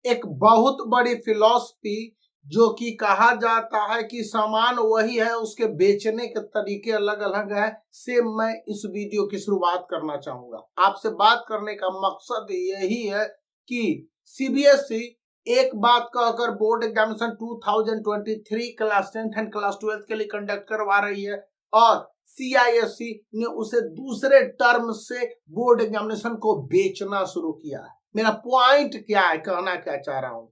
एक बहुत बड़ी फिलॉसफी जो कि कहा जाता है कि सामान वही है, उसके बेचने के तरीके अलग अलग है, से मैं इस वीडियो की शुरुआत करना चाहूंगा। आपसे बात करने का मकसद यही है कि सीबीएसई एक बात का अगर board examination 2023 class 10th and class 12th के लिए कंडक्ट करवा रही है और सीआईएससी ने उसे दूसरे टर्म से बोर्ड एग्जामिनेशन को बेचना शुरू किया है। मेरा पॉइंट क्या है, कहना क्या चाह रहा हूं,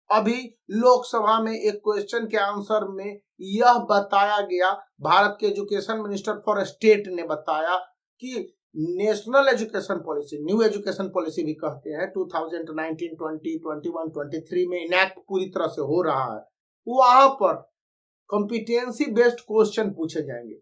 अभी लोकसभा में एक क्वेश्चन के आंसर में यह बताया गया, भारत के एजुकेशन मिनिस्टर फॉर स्टेट ने बताया कि national education policy, new education policy भी कहते हैं, 2019, 20, 21, 23 में इनैक्ट पूरी तरह से हो रहा है। वहां पर कॉम्पिटेंसी बेस्ड क्वेश्चन पूछे जाएंगे।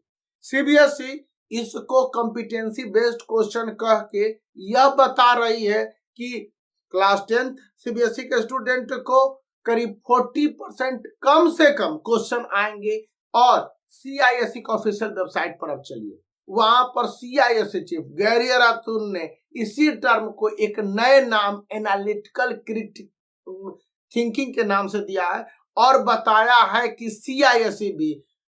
सीबीएसई इसको कॉम्पिटेंसी बेस्ड क्वेश्चन कह के यह बता रही है कि क्लास 10th सीबीएसई के स्टूडेंट को करीब 40% कम से कम क्वेश्चन आएंगे। और सीआईएसई का ऑफिशियल वेबसाइट पर अब चलिए, वहां पर सीआईएसई चीफ गैरी रातून ने इसी टर्म को एक नए नाम एनालिटिकल क्रिटिकल थिंकिंग के नाम से दिया है और बताया है कि सीआईएसई भी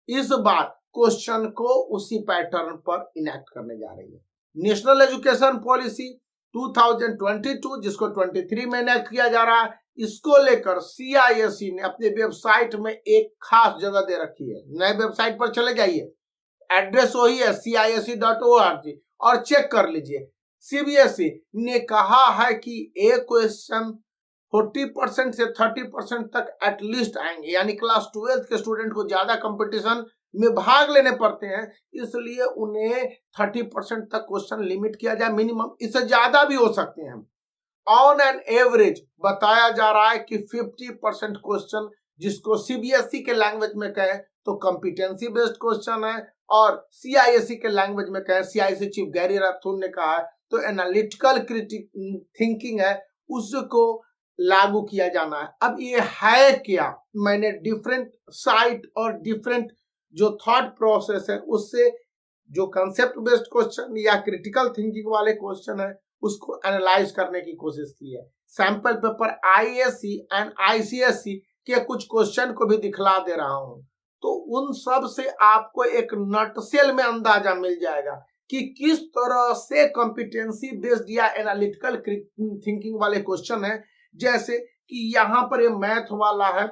इस बार क्वेश्चन को उसी पैटर्न पर इनैक्ट करने जा रही है। नेशनल एजुकेशन पॉलिसी 2022 जिसको 23 में इनैक्ट किया जा रहा है, इसको लेकर सीआईएसई ने अपने वेबसाइट में एक खास जगह दे रखी है। नए वेबसाइट पर चले जाइए, एड्रेस वही है cic.org और चेक कर लीजिए। सीबीएसई ने कहा है कि एक क्वेश्चन 40% से 30% तक एटलीस्ट आएंगे, यानी क्लास 12th के स्टूडेंट को ज्यादा कंपटीशन में भाग लेने पड़ते हैं, इसलिए उन्हें 30% तक क्वेश्चन लिमिट किया जाए मिनिमम, इससे ज्यादा भी हो सकते हैं। ऑन एन एवरेज बताया जा रहा है कि 50% क्वेश्चन, जिसको सीबीएसई के लैंग्वेज में कहें तो कॉम्पिटेंसी बेस्ड क्वेश्चन है, और सीआईएसई के लैंग्वेज में कहें, सीआईएसई चीफ गैरी राथून ने कहा है तो एनालिटिकल क्रिटिक थिंकिंग है, उसको लागू किया जाना है। अब ये है क्या, मैंने डिफरेंट साइट और डिफरेंट जो थॉट प्रोसेस है उससे जो कंसेप्ट बेस्ड क्वेश्चन या क्रिटिकल थिंकिंग वाले क्वेश्चन है उसको एनालाइज करने की कोशिश की है। Sample paper ISC and ICSC के कुछ क्वेश्चन को भी दिखला दे रहा हूं, तो उन सब से आपको एक नटसेल में अंदाजा मिल जाएगा कि किस तरह से कॉम्पिटेंसी बेस्ड या एनालिटिकल थिंकिंग वाले क्वेश्चन है। जैसे कि यहाँ पर ये मैथ वाला है,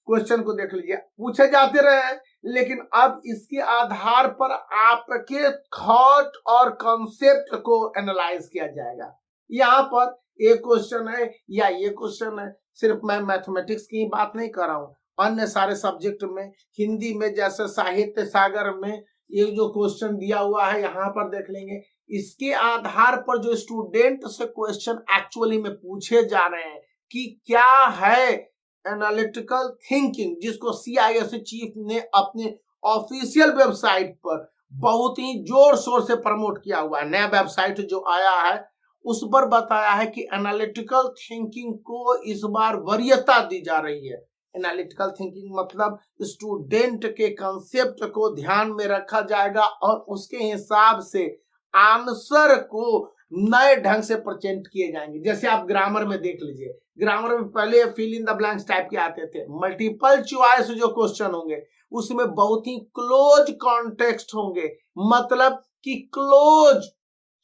क्वेश्चन को देख लीजिए, पूछे जाते रहे हैं, लेकिन अब इसके आधार पर आपके थॉट और कॉन्सेप्ट को एनालाइज किया जाएगा। यहाँ पर एक क्वेश्चन है या ये क्वेश्चन है, सिर्फ मैं मैथमेटिक्स की बात नहीं कर रहा हूँ, अन्य सारे सब्जेक्ट में, हिंदी में जैसे साहित्य सागर में ये जो क्वेश्चन दिया हुआ है यहाँ पर देख लेंगे। इसके आधार पर जो स्टूडेंट से क्वेश्चन एक्चुअली में पूछे जा रहे हैं कि क्या है एनालिटिकल थिंकिंग, जिसको सीआईएससी चीफ ने अपने ऑफिशियल वेबसाइट पर बहुत ही जोर शोर से प्रमोट किया हुआ है। नया वेबसाइट जो आया है उस पर बताया है कि एनालिटिकल थिंकिंग को इस बार वरीयता दी जा रही है। एनालिटिकल थिंकिंग मतलब स्टूडेंट के कंसेप्ट को ध्यान में रखा जाएगा और उसके हिसाब से आंसर को नए ढंग से प्रेजेंट किए जाएंगे। जैसे आप ग्रामर में देख लीजिए, ग्रामर में पहले fill in the blanks type के आते थे, मल्टीपल चॉइस जो क्वेश्चन होंगे उसमें बहुत ही क्लोज कॉन्टेक्स्ट होंगे, मतलब कि क्लोज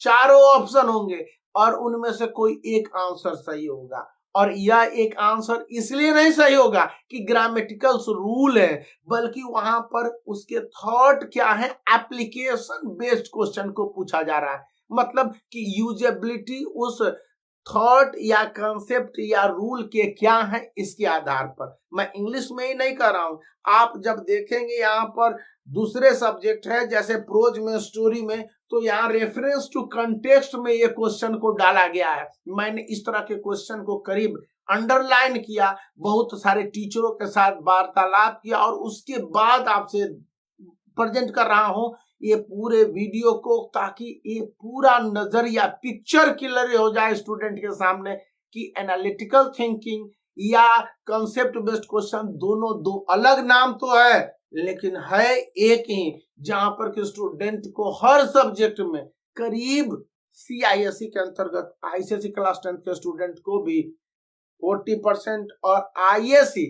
चारों ऑप्शन होंगे और उनमें से कोई एक आंसर सही होगा। और यह एक आंसर इसलिए नहीं सही होगा कि ग्रामेटिकल रूल है, बल्कि वहां पर उसके थॉट क्या है, एप्लीकेशन बेस्ड क्वेश्चन को पूछा जा रहा है, मतलब कि यूजेबिलिटी उस थॉट या कंसेप्ट या रूल के क्या है इसके आधार पर। मैं इंग्लिश में ही नहीं कर रहा हूं, आप जब देखेंगे यहाँ पर दूसरे सब्जेक्ट है जैसे प्रोज में, स्टोरी में, तो यहाँ रेफरेंस टू कंटेक्स्ट में ये क्वेश्चन को डाला गया है। मैंने इस तरह के क्वेश्चन को करीब अंडरलाइन किया, बहुत सारे टीचरों के साथ वार्तालाप किया और उसके बाद आपसे प्रेजेंट कर रहा हूं ये पूरे वीडियो को, ताकि ये पूरा नजरिया पिक्चर क्लियर हो जाए स्टूडेंट के सामने कि एनालिटिकल थिंकिंग या कंसेप्ट बेस्ड क्वेश्चन दोनों दो अलग नाम तो है लेकिन है एक ही, जहां पर कि स्टूडेंट को हर सब्जेक्ट में करीब सीआईएससी के अंतर्गत आईसीएसई क्लास 10 के स्टूडेंट को भी 40% और आईएससी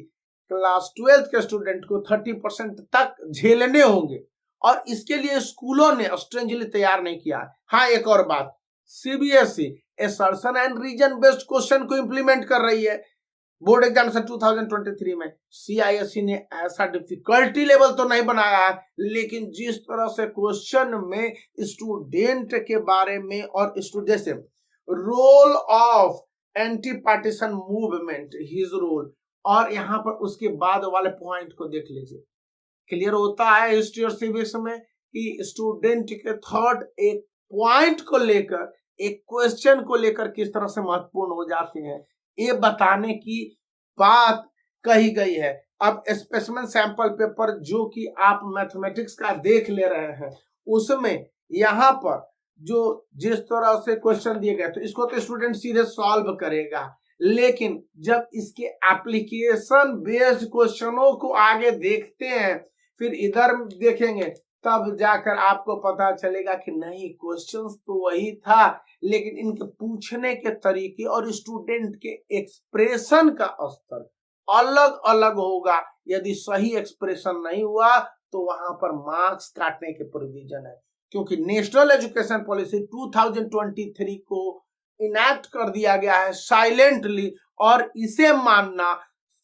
क्लास 12 के स्टूडेंट को 30% तक झेलने होंगे और इसके लिए स्कूलों ने स्ट्रेंजली तैयार नहीं किया है। हाँ, एक और बात, CBSE assertion and reason based question को इंप्लीमेंट कर रही है बोर्ड एग्जाम से 2023 में। सीआईएससी ने ऐसा डिफिकल्टी लेवल तो नहीं बनाया है, लेकिन जिस तरह से क्वेश्चन में स्टूडेंट के बारे में और स्टूडेंट से role of anti partition movement, his role, और यहाँ पर उसके बाद वाले पॉइंट को देख लीजिए। क्लियर होता है हिस्ट्री और सिविक्स में कि स्टूडेंट के थॉट एक पॉइंट को लेकर, एक क्वेश्चन को लेकर किस तरह से महत्वपूर्ण हो जाते हैं, ये बताने की बात कही गई है। अब स्पेसिमेन सैंपल पेपर जो कि आप मैथमेटिक्स का देख ले रहे हैं, उसमें यहाँ पर जो जिस तरह से क्वेश्चन दिए गए, तो इसको तो स्टूडेंट सीधे सॉल्व करेगा, लेकिन जब इसके एप्लीकेशन बेस्ड क्वेश्चनों को आगे देखते हैं, फिर इधर देखेंगे, तब जाकर आपको पता चलेगा कि नहीं, क्वेश्चंस तो वही था, लेकिन इनके पूछने के तरीके और स्टूडेंट के एक्सप्रेशन का स्तर अलग अलग होगा। यदि सही एक्सप्रेशन नहीं हुआ तो वहां पर मार्क्स काटने के प्रोविजन है, क्योंकि नेशनल एजुकेशन पॉलिसी 2023 को इनैक्ट कर दिया गया है साइलेंटली, और इसे मानना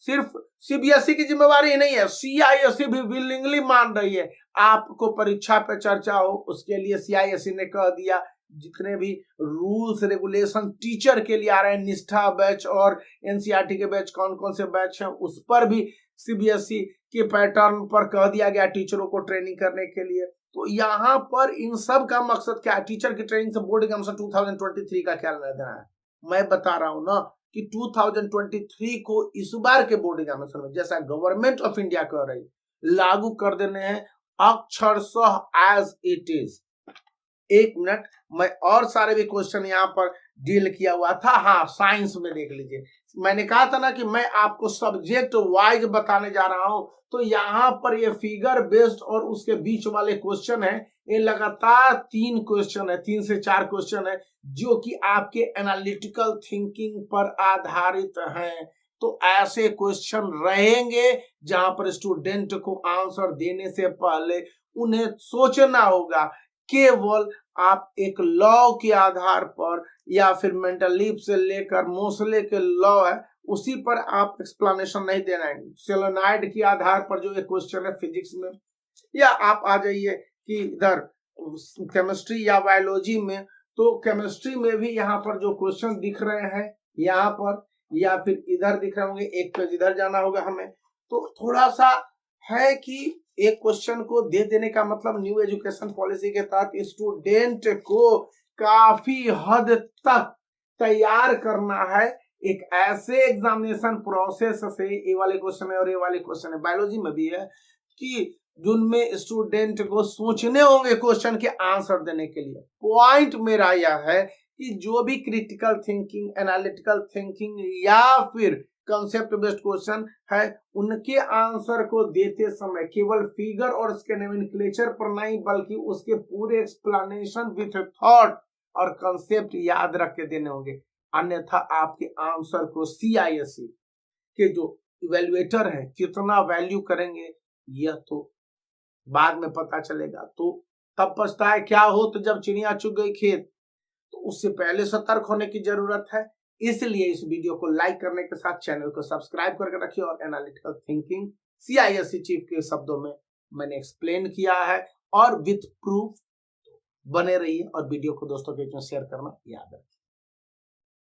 सिर्फ सीबीएसई की जिम्मेवारी नहीं है, सीआईएसई भी विलिंगली मान रही है। आपको परीक्षा पे चर्चा हो, उसके लिए सीआईएसई ने कह दिया जितने भी रूल्स रेगुलेशन टीचर के लिए आ रहे हैं, निष्ठा बैच और एनसीईआरटी के बैच, कौन कौन से बैच हैं, उस पर भी सीबीएसई के पैटर्न पर कह दिया गया टीचरों को ट्रेनिंग करने के लिए। तो यहाँ पर इन सब का मकसद क्या है, टीचर की ट्रेनिंग से बोर्ड एग्जाम 2023 का क्या लेना देना है। मैं बता रहा हूं ना कि 2023 को इस बार के बोर्ड एग्जामिनेशन में जैसा गवर्नमेंट ऑफ इंडिया कह रही, लागू कर देने हैं अक्षरशः एज इट इज। एक मिनट, मैं और सारे भी क्वेश्चन यहाँ पर डील किया हुआ था। हाँ, साइंस में देख लीजिए, मैंने कहा था ना कि मैं आपको सब्जेक्ट वाइज बताने जा रहा हूं, तो यहाँ पर ये फिगर बेस्ड और उसके बीच वाले क्वेश्चन है, ये लगातार 3 क्वेश्चन है, 3 से 4 क्वेश्चन है जो कि आपके एनालिटिकल थिंकिंग पर आधारित हैं। तो ऐसे क्वेश्चन रहेंगे जहां पर स्टूडेंट को आंसर देने से पहले उन्हें सोचना होगा। केवल आप एक लॉ के आधार पर या फिर मेंटल लीप से लेकर मोसले के लॉ है उसी पर आप एक्सप्लेनेशन नहीं देना है। सोलेनॉइड के आधार पर जो एक क्वेश्चन है फिजिक्स में, या आप आ जाइए कि इधर केमिस्ट्री या बायोलॉजी में, तो केमिस्ट्री में भी यहाँ पर जो क्वेश्चन दिख रहे हैं यहाँ पर, या फिर इधर दिख रहे होंगे, एक पेज इधर जाना होगा हमें। तो थोड़ा सा है कि एक क्वेश्चन को दे देने का मतलब न्यू एजुकेशन पॉलिसी के तहत स्टूडेंट को काफी हद तक तैयार करना है एक ऐसे एग्जामिनेशन प्रोसेस से। ये वाले क्वेश्चन है और ये वाले क्वेश्चन है, बायोलॉजी में भी है कि जिनमें स्टूडेंट को सोचने होंगे क्वेश्चन के आंसर देने के लिए। पॉइंट मेरा यह है कि जो भी क्रिटिकल थिंकिंग, एनालिटिकल थिंकिंग या फिर कंसेप्ट बेस्ड क्वेश्चन है, उनके आंसर को देते समय केवल फिगर और उसके नोमेनक्लेचर पर नहीं, बल्कि उसके पूरे एक्सप्लेनेशन विथ थॉट और कंसेप्ट याद रख के देने होंगे। अन्यथा आपके आंसर को सीआईएससी के जो इवेल्युएटर है कितना वैल्यू करेंगे, यह तो बाद में पता चलेगा। तो तब पछताए क्या हो, तो जब चिड़िया चुग गई खेत। तो उससे पहले सतर्क होने की जरूरत है। इसलिए इस वीडियो को लाइक करने के साथ चैनल को सब्सक्राइब करके रखिए, और एनालिटिकल थिंकिंग सीआईएससी चीफ के शब्दों में मैंने एक्सप्लेन किया है, और विथ प्रूफ बने रहिए, और वीडियो को दोस्तों के बीच में शेयर करना याद रखिए।